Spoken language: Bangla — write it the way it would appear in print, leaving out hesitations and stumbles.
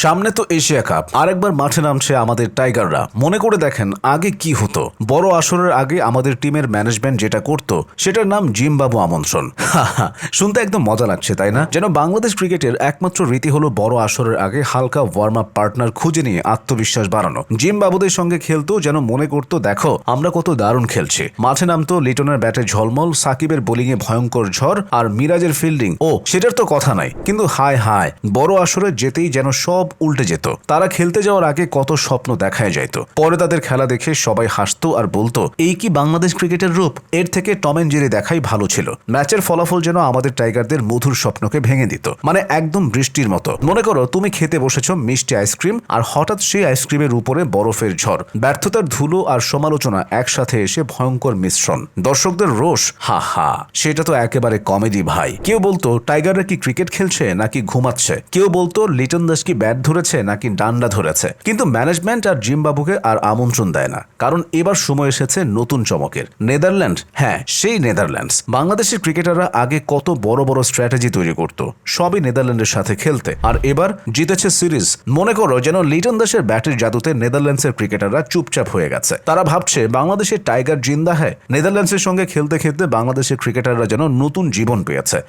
সামনে তো এশিয়া কাপ, আরেকবার মাঠে নামছে আমাদের টাইগাররা। মনে করে দেখেন আগে কি হতো। বড় আসরের আগে আমাদের টিমের ম্যানেজমেন্ট যেটা করত সেটার নাম জিম্বাবু আমন্ত্রণ। শুনতে একদম মজা লাগছে তাই না? যেন বাংলাদেশ ক্রিকেটের একমাত্র রীতি হলো বড় আসরের আগে হালকা ওয়ার্ম আপ পার্টনার খুঁজে নিয়ে আত্মবিশ্বাস বাড়ানো। জিম্বাবুদের সঙ্গে খেলতো যেন মনে করতো দেখো আমরা কত দারুণ খেলছি। মাঠে নামতো লিটনের ব্যাটে ঝলমল, সাকিবের বোলিংয়ে ভয়ঙ্কর ঝড়, আর মিরাজের ফিল্ডিং ও সেটার তো কথা নাই। কিন্তু হায় হায়, বড় আসরে যেতেই যেন সব উল্টে যেত। তারা খেলতে যাওয়ার আগে কত স্বপ্ন দেখায় যাইত, পরে তাদের খেলা দেখে সবাই হাসতো আর বলতো এই কি বাংলাদেশ ক্রিকেটের রূপ। এর থেকে টম এন্ড জেরি দেখাই ভালো ছিল। ম্যাচের ফলাফল যেন আমাদের টাইগারদের মধুর স্বপ্নকে ভেঙে দিত, মানে একদম বৃষ্টির মতো। মনে করো তুমি খেতে বসেছ মিষ্টি আইসক্রিম, আর হঠাৎ সেই আইসক্রিমের উপরে বরফের ঝড়। ব্যর্থতার ধুলো আর সমালোচনা একসাথে এসে ভয়ঙ্কর মিশ্রণ। দর্শকদের রোষ, হা হা, সেটা তো একেবারে কমেডি ভাই। কেউ বলতো টাইগাররা কি ক্রিকেট খেলছে নাকি ঘুমাচ্ছে, কেউ বলতো লিটন দাস কি ব্যাট ধরেছে নাকি ডান্ডা ধরেছে। কিন্তু ম্যানেজমেন্ট আর জিম্বাবুকে আর আমন্ত্রণ দেয় না, কারণ এবার সময় এসেছে নতুন চমকের। নেদারল্যান্ড, হ্যাঁ সেই নেদারল্যান্ডস। বাংলাদেশের ক্রিকেটাররা আগে কত বড় বড় স্ট্র্যাটেজি তৈরি করত, সবই নেদারল্যান্ডের সাথে খেলতে, আর এবার জিতেছে সিরিজ। মনে করো যেন লিটন দাসের ব্যাটের জাদুতে নেদারল্যান্ডসের ক্রিকেটাররা চুপচাপ হয়ে গেছে। তারা ভাবছে বাংলাদেশের টাইগার জিন্দা হ্যায়। নেদারল্যান্ডসের সঙ্গে খেলতে খেলতে বাংলাদেশের ক্রিকেটাররা যেন নতুন জীবন পেয়েছে।